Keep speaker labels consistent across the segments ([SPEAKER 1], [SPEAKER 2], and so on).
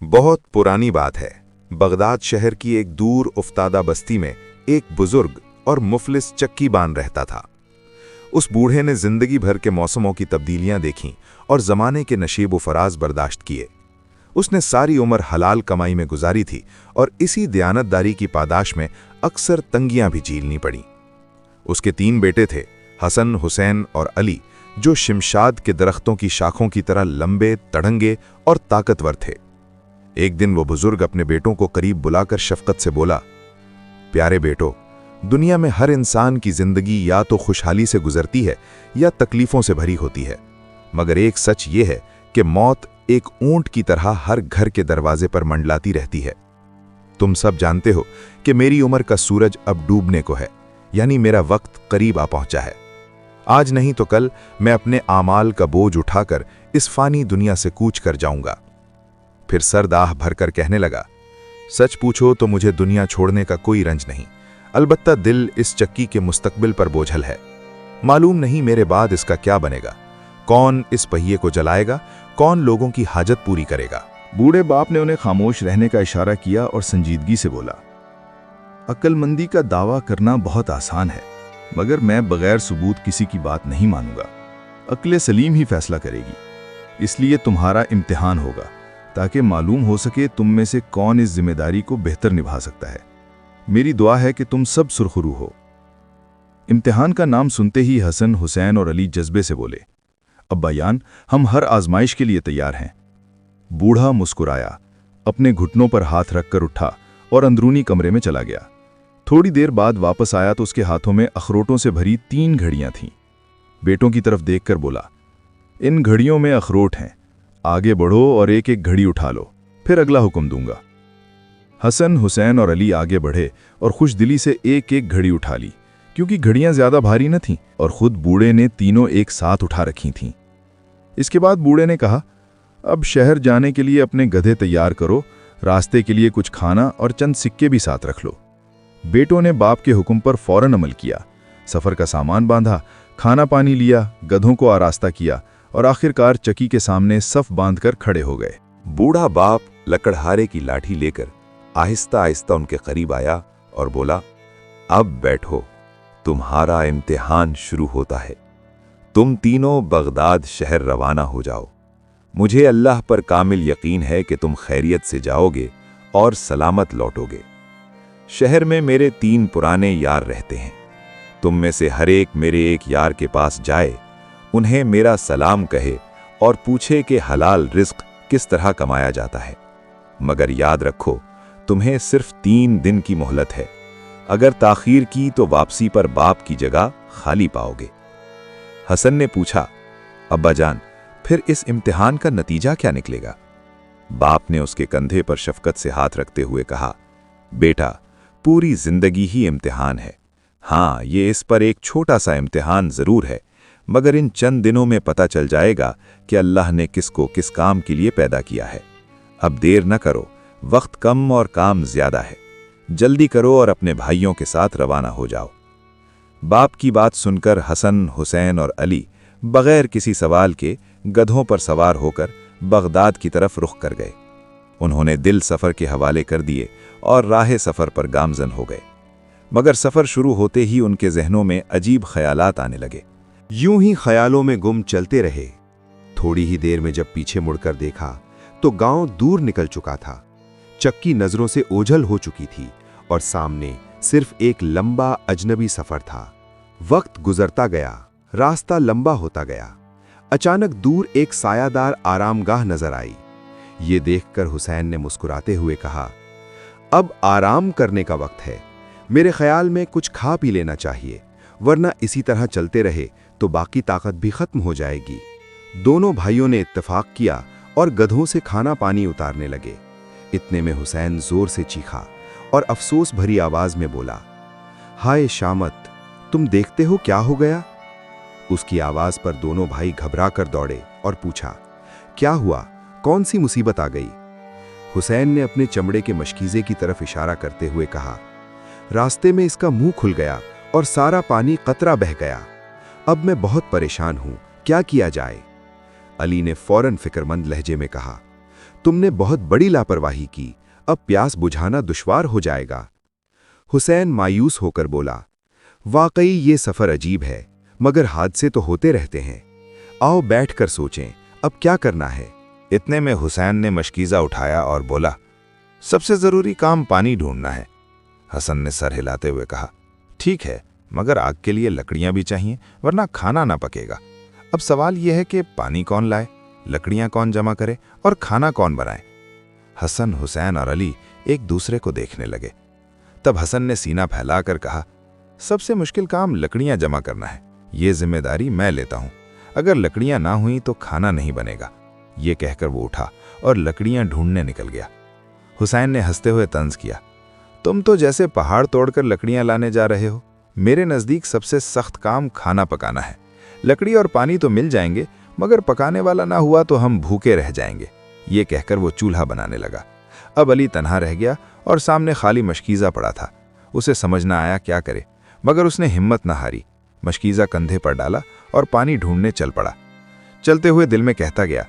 [SPEAKER 1] बहुत पुरानी बात है। बगदाद शहर की एक दूर उफ्तादा बस्ती में एक बुजुर्ग और मुफलिस चक्की बान रहता था। उस बूढ़े ने जिंदगी भर के मौसमों की तब्दीलियां देखीं और जमाने के नशीब व फराज बर्दाश्त किए। उसने सारी उम्र हलाल कमाई में गुजारी थी और इसी दयानतदारी की पादाश में अक्सर तंगियां भी झेलनी पड़ी। उसके 3 बेटे थे, हसन, हुसैन और अली, जो शिमशाद के दरख्तों की शाखों की तरह लंबे, तड़ंगे और ताकतवर थे। एक दिन वो बुजुर्ग अपने बेटों को करीब बुलाकर शफकत से बोला, प्यारे बेटो, दुनिया में हर इंसान की जिंदगी या तो खुशहाली से गुजरती है या तकलीफों से भरी होती है, मगर एक सच ये है कि मौत एक ऊंट की तरह हर घर के दरवाजे पर मंडलाती रहती है। तुम सब जानते हो कि मेरी उम्र का सूरज अब डूबने को है, यानी मेरा वक्त करीब आ पहुंचा है। आज नहीं तो कल मैं अपने आमाल का बोझ उठाकर इस फानी दुनिया से कूच कर जाऊंगा। फिर सर दाह भरकर कहने लगा, सच पूछो तो मुझे दुनिया छोड़ने का कोई रंज नहीं, अलबत्ता दिल इस चक्की के मुस्तकबिल पर बोझल है। मालूम नहीं मेरे बाद इसका क्या बनेगा, कौन इस पहिए को जलाएगा, कौन लोगों की हाजत पूरी करेगा।
[SPEAKER 2] बूढ़े बाप ने उन्हें खामोश रहने का इशारा किया और संजीदगी से बोला, अक्लमंदी का दावा करना बहुत आसान है, मगर मैं बगैर सबूत किसी की बात नहीं मानूंगा। अक्ल सलीम ही फैसला करेगी। इसलिए तुम्हारा इम्तिहान होगा ताकि मालूम हो सके तुम में से कौन इस जिम्मेदारी को बेहतर निभा सकता है। मेरी दुआ है कि तुम सब सुरखरू हो। इम्तिहान का नाम सुनते ही हसन, हुसैन और अली जज्बे से बोले, अब्बायान, हम हर आजमाइश के लिए तैयार हैं। बूढ़ा मुस्कुराया, अपने घुटनों पर हाथ रखकर उठा और अंदरूनी कमरे में चला गया। थोड़ी देर बाद वापस आया तो उसके हाथों में अखरोटों से भरी 3 घड़ियां थीं। बेटों की तरफ देखकर बोला, इन घड़ियों में अखरोट हैं, आगे बढ़ो और एक एक घड़ी उठा लो, फिर अगला हुक्म दूंगा। हसन, हुसैन और अली आगे बढ़े और खुश दिली से एक एक घड़ी उठा ली, क्योंकि घड़ियां ज्यादा भारी न थीं और खुद बूढ़े ने तीनों एक साथ उठा रखी थीं। इसके बाद बूढ़े ने कहा, अब शहर जाने के लिए अपने गधे तैयार करो, रास्ते के लिए कुछ खाना और चंद सिक्के भी साथ रख लो। बेटों ने बाप के हुक्म पर फौरन अमल किया। सफर का सामान बांधा, खाना पानी लिया, गधों को आरास्ता किया और आखिरकार चक्की के सामने सफ बांधकर खड़े हो गए।
[SPEAKER 1] बूढ़ा बाप लकड़हारे की लाठी लेकर आहिस्ता आहिस्ता उनके करीब आया और बोला, अब बैठो, तुम्हारा इम्तिहान शुरू होता है। तुम तीनों बगदाद शहर रवाना हो जाओ। मुझे अल्लाह पर कामिल यकीन है कि तुम खैरियत से जाओगे और सलामत लौटोगे। शहर में मेरे 3 पुराने यार रहते हैं। तुम में से हर एक मेरे एक यार के पास जाए, उन्हें मेरा सलाम कहे और पूछे कि हलाल रिज्क किस तरह कमाया जाता है। मगर याद रखो, तुम्हें सिर्फ 3 दिन की मोहलत है। अगर ताखीर की तो वापसी पर बाप की जगह खाली पाओगे। हसन ने पूछा, अब्बा जान, फिर इस इम्तिहान का नतीजा क्या निकलेगा? बाप ने उसके कंधे पर शफकत से हाथ रखते हुए कहा, बेटा, पूरी जिंदगी ही इम्तिहान है। हाँ, ये इस पर एक छोटा सा इम्तिहान जरूर है, मगर इन चंद दिनों में पता चल जाएगा कि अल्लाह ने किसको किस काम के लिए पैदा किया है। अब देर न करो, वक्त कम और काम ज्यादा है। जल्दी करो और अपने भाइयों के साथ रवाना हो जाओ। बाप की बात सुनकर हसन, हुसैन और अली बगैर किसी सवाल के गधों पर सवार होकर बगदाद की तरफ रुख कर गए। उन्होंने दिल सफर के हवाले कर दिए और राह सफर पर गामजन हो गए। मगर सफर शुरू होते ही उनके जहनों में अजीब ख्यालात आने लगे।
[SPEAKER 3] यूं ही ख्यालों में गुम चलते रहे। थोड़ी ही देर में जब पीछे मुड़कर देखा तो गांव दूर निकल चुका था। चक्की नजरों से ओझल हो चुकी थी और सामने सिर्फ एक लंबा अजनबी सफर था। वक्त गुजरता गया, रास्ता लंबा होता गया। अचानक दूर एक सायादार आरामगाह नजर आई। ये देखकर हुसैन ने मुस्कुराते हुए कहा, अब आराम करने का वक्त है। मेरे ख्याल में कुछ खा पी लेना चाहिए, वरना इसी तरह चलते रहे तो बाकी ताकत भी खत्म हो जाएगी। दोनों भाइयों ने इत्तेफाक किया और गधों से खाना पानी उतारने लगे। इतने में हुसैन जोर से चीखा और अफसोस भरी आवाज में बोला, हाय शामत, तुम देखते हो क्या हो गया? उसकी आवाज पर दोनों भाई घबरा कर दौड़े और पूछा, क्या हुआ? कौन सी मुसीबत आ गई? हुसैन ने अपने चमड़े के मशकीजे की तरफ इशारा करते हुए कहा, रास्ते में इसका मुंह खुल गया और सारा पानी कतरा बह गया। अब मैं बहुत परेशान हूं, क्या किया जाए? अली ने फौरन फिक्रमंद लहजे में कहा, तुम ने बहुत बड़ी लापरवाही की, अब प्यास बुझाना दुश्वार हो जाएगा। हुसैन मायूस होकर बोला, वाकई ये सफ़र अजीब है, मगर हादसे तो होते रहते हैं। आओ बैठकर सोचें, अब क्या करना है।
[SPEAKER 1] इतने में हुसैन ने मशकीज़ा उठाया और बोला, सबसे ज़रूरी काम पानी ढूंढना है। हसन ने सर हिलाते हुए कहा, ठीक है, मगर आग के लिए लकड़ियां भी चाहिए, वरना खाना ना पकेगा। अब सवाल यह है कि पानी कौन लाए, लकड़ियां कौन जमा करे और खाना कौन बनाए। हसन, हुसैन और अली एक दूसरे को देखने लगे। तब हसन ने सीना फैलाकर कहा, सबसे मुश्किल काम लकड़ियां जमा करना है, ये जिम्मेदारी मैं लेता हूं। अगर लकड़ियां ना हुई तो खाना नहीं बनेगा। ये कहकर वो उठा और लकड़ियां ढूंढने निकल गया। हुसैन ने हंसते हुए तंज किया, तुम तो जैसे पहाड़ तोड़कर लकड़ियां लाने जा रहे हो। मेरे नज़दीक सबसे सख्त काम खाना पकाना है। लकड़ी और पानी तो मिल जाएंगे, मगर पकाने वाला ना हुआ तो हम भूखे रह जाएंगे। ये कहकर वो चूल्हा बनाने लगा। अब अली तन्हा रह गया और सामने खाली मशकीज़ा पड़ा था। उसे समझ ना आया क्या करे, मगर उसने हिम्मत न हारी। मशकीज़ा कंधे पर डाला और पानी ढूंढने चल पड़ा। चलते हुए दिल में कहता गया,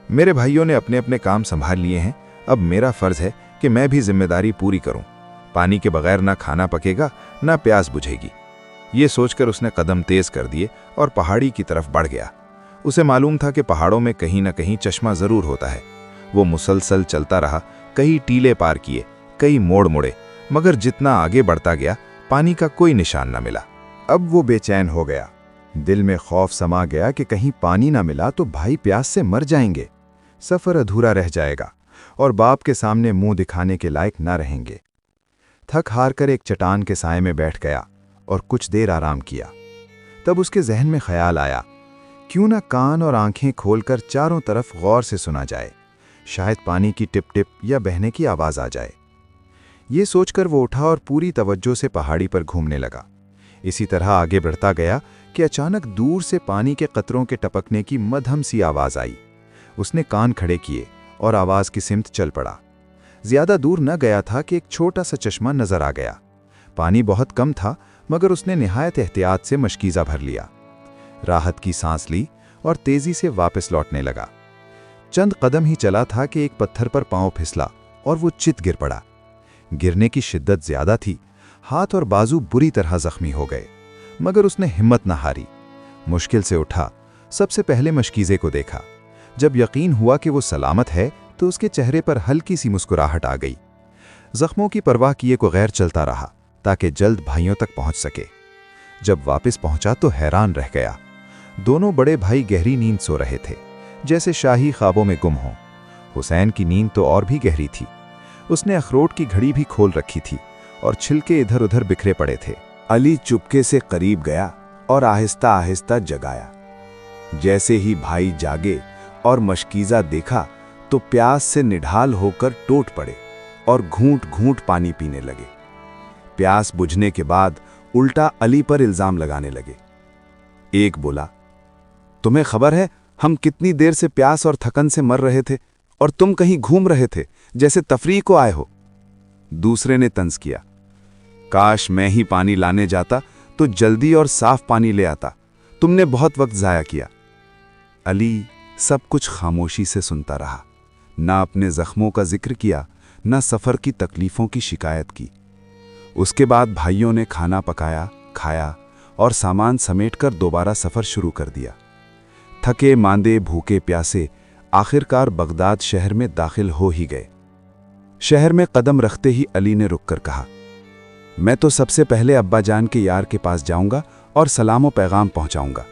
[SPEAKER 1] मेरे भाइयों ने अपने अपने काम संभाल लिए हैं, अब मेरा फ़र्ज़ है कि मैं भी जिम्मेदारी पूरी करूं। पानी के बगैर ना खाना पकेगा, ना प्यास बुझेगी। ये सोचकर उसने कदम तेज कर दिए और पहाड़ी की तरफ बढ़ गया। उसे मालूम था कि पहाड़ों में कहीं ना कहीं चश्मा ज़रूर होता है। वो मुसलसल चलता रहा, कई टीले पार किए, कई मोड़ मुड़े, मगर जितना आगे बढ़ता गया पानी का कोई निशान न मिला।
[SPEAKER 2] अब वो बेचैन हो गया। दिल में खौफ समा गया कि कहीं पानी ना मिला तो भाई प्यास से मर जाएंगे, सफ़र अधूरा रह जाएगा और बाप के सामने मुंह दिखाने के लायक ना रहेंगे। थक हार कर एक चट्टान के साए में बैठ गया और कुछ देर आराम किया। तब उसके जहन में ख्याल आया, क्यों ना कान और आंखें खोलकर चारों तरफ गौर से सुना जाए, शायद पानी की टिप टिप या बहने की आवाज़ आ जाए। ये सोचकर वो उठा और पूरी तवज्जो से पहाड़ी पर घूमने लगा। इसी तरह आगे बढ़ता गया कि अचानक दूर से पानी के कतरों के टपकने की मध्यम सी आवाज़ आई। उसने कान खड़े किए और आवाज़ की सिमत चल पड़ा। ज्यादा दूर न गया था कि एक छोटा सा चश्मा नजर आ गया। पानी बहुत कम था, मगर उसने निहायत एहतियात से मशकीज़ा भर लिया। राहत की सांस ली और तेजी से वापस लौटने लगा। चंद कदम ही चला था कि एक पत्थर पर पांव फिसला और वो चित गिर पड़ा। गिरने की शिद्दत ज्यादा थी, हाथ और बाजू बुरी तरह जख्मी हो गए, मगर उसने हिम्मत न हारी। मुश्किल से उठा, सबसे पहले मशकीज़े को देखा। जब यकीन हुआ कि वो सलामत है तो उसके चेहरे पर हल्की सी मुस्कुराहट आ गई। जख्मों की परवाह किए को गैर चलता रहा ताकि जल्द भाइयों तक पहुंच सके। जब वापस पहुंचा तो हैरान रह गया। दोनों बड़े भाई गहरी नींद सो रहे थे, जैसे शाही ख्वाबों में गुम हों। हुसैन की नींद तो और भी गहरी थी। उसने अखरोट की घड़ी भी खोल रखी थी और छिलके इधर उधर बिखरे पड़े थे।
[SPEAKER 1] अली चुपके से करीब गया और आहिस्ता आहिस्ता जगाया। जैसे ही भाई जागे और मशकीज़ा देखा तो प्यास से निढाल होकर टूट पड़े और घूंट घूंट पानी पीने लगे। प्यास बुझने के बाद उल्टा अली पर इल्जाम लगाने लगे। एक बोला, तुम्हें खबर है हम कितनी देर से प्यास और थकन से मर रहे थे और तुम कहीं घूम रहे थे जैसे तफरीह को आए हो। दूसरे ने तंज किया, काश मैं ही पानी लाने जाता तो जल्दी और साफ पानी ले आता, तुमने बहुत वक्त जाया किया। अली सब कुछ खामोशी से सुनता रहा, ना अपने जख्मों का जिक्र किया, ना सफ़र की तकलीफ़ों की शिकायत की। उसके बाद भाइयों ने खाना पकाया, खाया और सामान समेटकर दोबारा सफ़र शुरू कर दिया। थके मांदे भूखे प्यासे आखिरकार बगदाद शहर में दाखिल हो ही गए। शहर में कदम रखते ही अली ने रुककर कहा, मैं तो सबसे पहले अब्बा जान के यार के पास जाऊंगा और सलाम पैगाम पहुंचाऊंगा।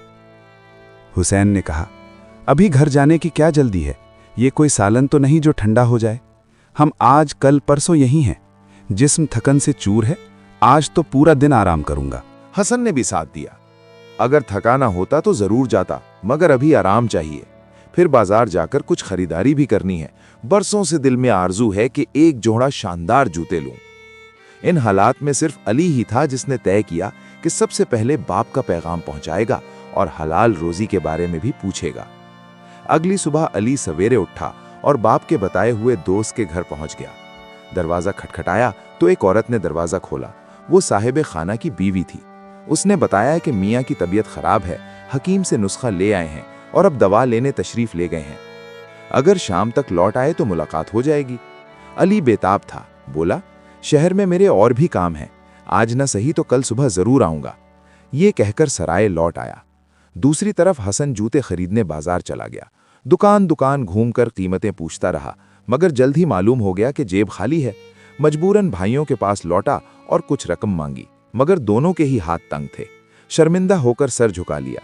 [SPEAKER 1] हुसैन ने कहा, अभी घर जाने की क्या जल्दी है, ये कोई सालन तो नहीं जो ठंडा हो जाए। हम आज कल परसों यहीं हैं, जिस्म थकन से चूर है, आज तो पूरा दिन आराम करूंगा।
[SPEAKER 4] हसन ने भी साथ दिया, अगर थकाना होता तो जरूर जाता, मगर अभी आराम चाहिए। फिर बाजार जाकर कुछ खरीदारी भी करनी है। बरसों से दिल में आरजू है कि एक जोड़ा शानदार जूते लूं। इन हालात में सिर्फ अली ही था जिसने तय किया कि सबसे पहले बाप का पैगाम पहुंचाएगा और हलाल रोजी के बारे में भी पूछेगा। अगली सुबह अली सवेरे उठा और बाप के बताए हुए दोस्त के घर पहुंच गया। दरवाजा खटखटाया तो एक औरत ने दरवाजा खोला। वो साहिब खाना की बीवी थी। उसने बताया कि मियाँ की तबीयत खराब है, हकीम से नुस्खा ले आए हैं और अब दवा लेने तशरीफ ले गए हैं। अगर शाम तक लौट आए तो मुलाकात हो जाएगी। अली बेताब था, बोला, शहर में मेरे और भी काम हैं, आज न सही तो कल सुबह जरूर आऊंगा। ये कहकर सराय लौट आया। दूसरी तरफ हसन जूते खरीदने बाजार चला गया। दुकान दुकान घूमकर कीमतें पूछता रहा, मगर जल्द ही मालूम हो गया कि जेब खाली है। मजबूरन भाइयों के पास लौटा और कुछ रकम मांगी, मगर दोनों के ही हाथ तंग थे। शर्मिंदा होकर सर झुका लिया।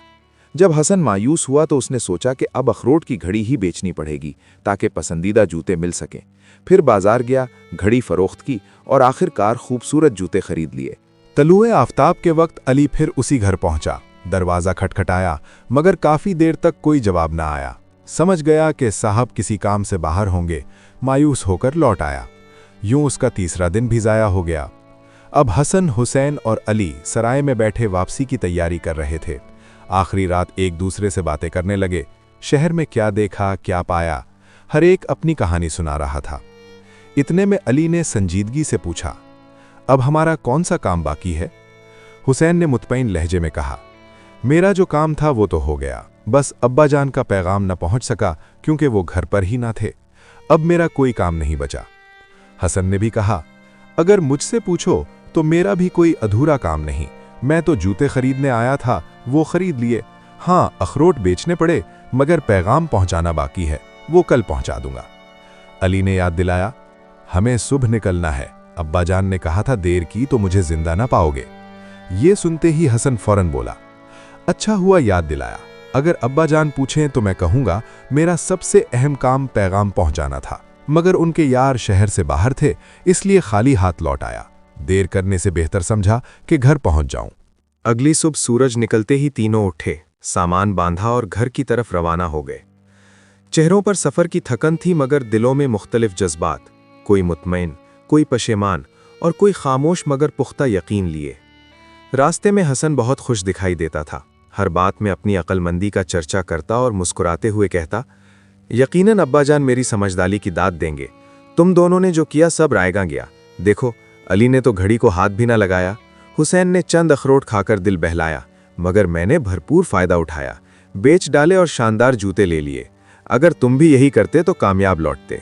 [SPEAKER 4] जब हसन मायूस हुआ तो उसने सोचा कि अब अखरोट की घड़ी ही बेचनी पड़ेगी ताकि पसंदीदा जूते मिल सकें। फिर बाजार गया, घड़ी फरोख्त की और आखिरकार खूबसूरत जूते खरीद लिए।
[SPEAKER 5] तलुए आफताब के वक्त अली फिर उसी घर पहुंचा। दरवाज़ा खटखटाया, मगर काफ़ी देर तक कोई जवाब न आया। समझ गया कि साहब किसी काम से बाहर होंगे। मायूस होकर लौट आया। यूं उसका तीसरा दिन भी ज़ाया हो गया। अब हसन, हुसैन और अली सराय में बैठे वापसी की तैयारी कर रहे थे। आखिरी रात एक दूसरे से बातें करने लगे। शहर में क्या देखा, क्या पाया, हर एक अपनी कहानी सुना रहा था। इतने में अली ने संजीदगी से पूछा, अब हमारा कौन सा काम बाकी है? हुसैन ने मुतमईन लहजे में कहा, मेरा जो काम था वो तो हो गया, बस अब्बा जान का पैगाम न पहुंच सका क्योंकि वो घर पर ही ना थे। अब मेरा कोई काम नहीं बचा। हसन ने भी कहा, अगर मुझसे पूछो तो मेरा भी कोई अधूरा काम नहीं। मैं तो जूते खरीदने आया था, वो खरीद लिए। हाँ, अखरोट बेचने पड़े, मगर पैगाम पहुंचाना बाकी है, वो कल पहुंचा दूंगा। अली ने याद दिलाया, हमें सुबह निकलना है। अब्बा जान ने कहा था देर की तो मुझे जिंदा ना पाओगे। ये सुनते ही हसन फौरन बोला, अच्छा हुआ याद दिलाया। अगर अब्बा जान पूछें तो मैं कहूंगा मेरा सबसे अहम काम पैगाम पहुंचाना था, मगर उनके यार शहर से बाहर थे, इसलिए खाली हाथ लौट आया। देर करने से बेहतर समझा कि घर पहुंच जाऊं।
[SPEAKER 6] अगली सुबह सूरज निकलते ही तीनों उठे, सामान बांधा और घर की तरफ रवाना हो गए। चेहरों पर सफर की थकन थी, मगर दिलों में मुख्तलिफ जज्बात, कोई मुतमईन, कोई पशेमान और कोई खामोश मगर पुख्ता यकीन लिए। रास्ते में हसन बहुत खुश दिखाई देता था। हर बात में अपनी अक्लमंदी का चर्चा करता और मुस्कुराते हुए कहता, यकीनन अब्बा जान मेरी समझदारी की दाद देंगे। तुम दोनों ने जो किया सब रायगा गया। देखो, अली ने तो घड़ी को हाथ भी ना लगाया। हुसैन ने चंद अखरोट खाकर दिल बहलाया, मगर मैंने भरपूर फायदा उठाया, बेच डाले और शानदार जूते ले लिए। अगर तुम भी यही करते तो कामयाब लौटते।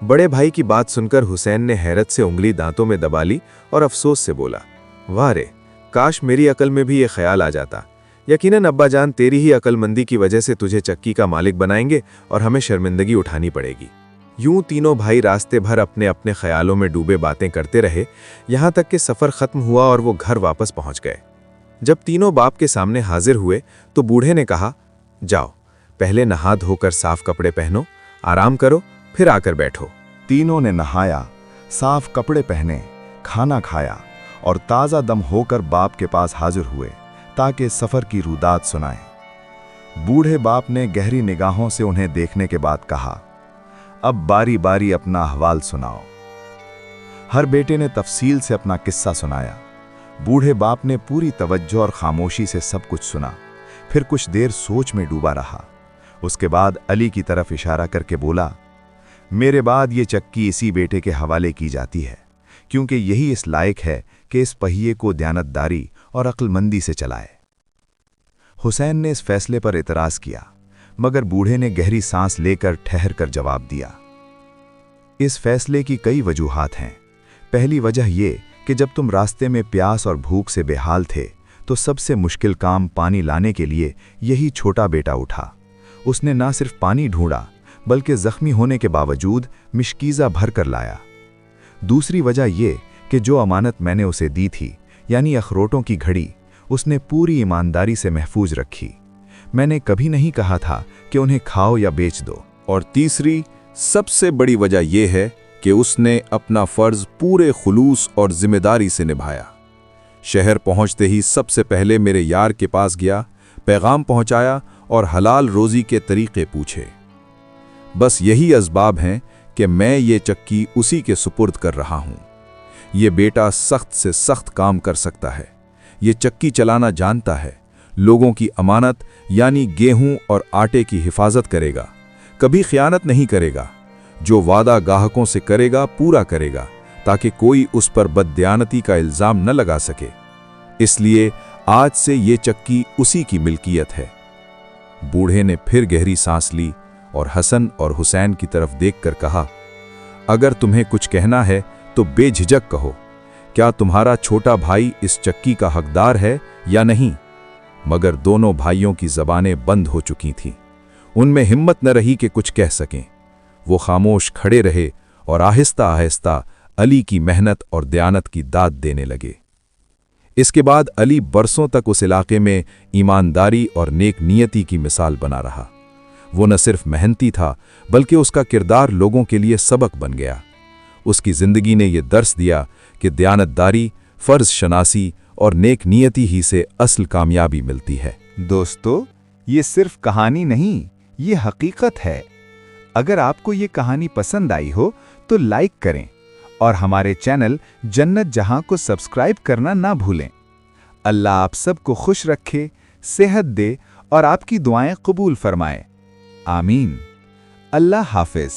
[SPEAKER 6] बड़े भाई की बात सुनकर हुसैन ने हैरत से उंगली दांतों में दबा ली और अफसोस से बोला, वाह रे, काश मेरी अकल में भी ये ख्याल आ जाता। यकीनन अब्बा जान तेरी ही अक्लमंदी की वजह से तुझे चक्की का मालिक बनाएंगे और हमें शर्मिंदगी उठानी पड़ेगी। यूं तीनों भाई रास्ते भर अपने अपने ख्यालों में डूबे बातें करते रहे, यहां तक कि सफ़र ख़त्म हुआ और वो घर वापस पहुंच गए। जब तीनों बाप के सामने हाजिर हुए तो बूढ़े ने कहा, जाओ, पहले नहा धोकर साफ कपड़े पहनो, आराम करो, फिर आकर बैठो।
[SPEAKER 2] तीनों ने नहाया, साफ कपड़े पहने, खाना खाया और ताज़ा दम होकर बाप के पास हाजिर हुए ताकि सफ़र की रुदात सुनाएं। बूढ़े बाप ने गहरी निगाहों से उन्हें देखने के बाद कहा, अब बारी बारी अपना अहवाल सुनाओ। हर बेटे ने तफसील से अपना किस्सा सुनाया। बूढ़े बाप ने पूरी तवज्जो और खामोशी से सब कुछ सुना, फिर कुछ देर सोच में डूबा रहा। उसके बाद अली की तरफ इशारा करके बोला, मेरे बाद ये चक्की इसी बेटे के हवाले की जाती है, क्योंकि यही इस लायक है कि इस पहिए को दयानतदारी और अक्लमंदी से चलाए। हुसैन ने इस फैसले पर इतराज़ किया, मगर बूढ़े ने गहरी सांस लेकर ठहर कर जवाब दिया, इस फैसले की कई वजूहात हैं। पहली वजह यह कि जब तुम रास्ते में प्यास और भूख से बेहाल थे तो सबसे मुश्किल काम पानी लाने के लिए यही छोटा बेटा उठा। उसने ना सिर्फ पानी ढूंढा बल्कि जख्मी होने के बावजूद मिशकीज़ा भर कर लाया। दूसरी वजह यह कि जो अमानत मैंने उसे दी थी, यानी अखरोटों की घड़ी, उसने पूरी ईमानदारी से महफूज रखी। मैंने कभी नहीं कहा था कि उन्हें खाओ या बेच दो।
[SPEAKER 7] और तीसरी सबसे बड़ी वजह यह है कि उसने अपना फर्ज पूरे खुलूस और जिम्मेदारी से निभाया। शहर पहुंचते ही सबसे पहले मेरे यार के पास गया, पैगाम पहुंचाया और हलाल रोजी के तरीके पूछे। बस यही असबाब हैं कि मैं ये चक्की उसी के सुपुर्द कर रहा हूं। ये बेटा सख्त से सख्त काम कर सकता है, ये चक्की चलाना जानता है, लोगों की अमानत यानी गेहूं और आटे की हिफाजत करेगा, कभी खयानत नहीं करेगा, जो वादा ग्राहकों से करेगा पूरा करेगा ताकि कोई उस पर बददियानती का इल्ज़ाम न लगा सके। इसलिए आज से ये चक्की उसी की मिल्कियत है। बूढ़े ने फिर गहरी सांस ली और हसन और हुसैन की तरफ देखकर कहा, अगर तुम्हें कुछ कहना है तो बेझिझक कहो। क्या तुम्हारा छोटा भाई इस चक्की का हकदार है या नहीं? मगर दोनों भाइयों की जबानें बंद हो चुकी थीं। उनमें हिम्मत न रही कि कुछ कह सकें। वो खामोश खड़े रहे और आहिस्ता आहिस्ता अली की मेहनत और दयानत की दाद देने लगे। इसके बाद अली बरसों तक उस इलाके में ईमानदारी और नेक नियति की मिसाल बना रहा। वो न सिर्फ मेहनती था, बल्कि उसका किरदार लोगों के लिए सबक बन गया। उसकी जिंदगी ने यह दर्स दिया कि दयानतदारी, फर्ज शनासी और नेक नियति ही से असल कामयाबी मिलती है।
[SPEAKER 2] दोस्तों, ये सिर्फ कहानी नहीं, ये हकीकत है। अगर आपको ये कहानी पसंद आई हो तो लाइक करें और हमारे चैनल जन्नत जहां को सब्सक्राइब करना ना भूलें। अल्लाह आप सबको खुश रखे, सेहत दे और आपकी दुआएं कबूल फरमाए। आमीन। अल्लाह हाफिज।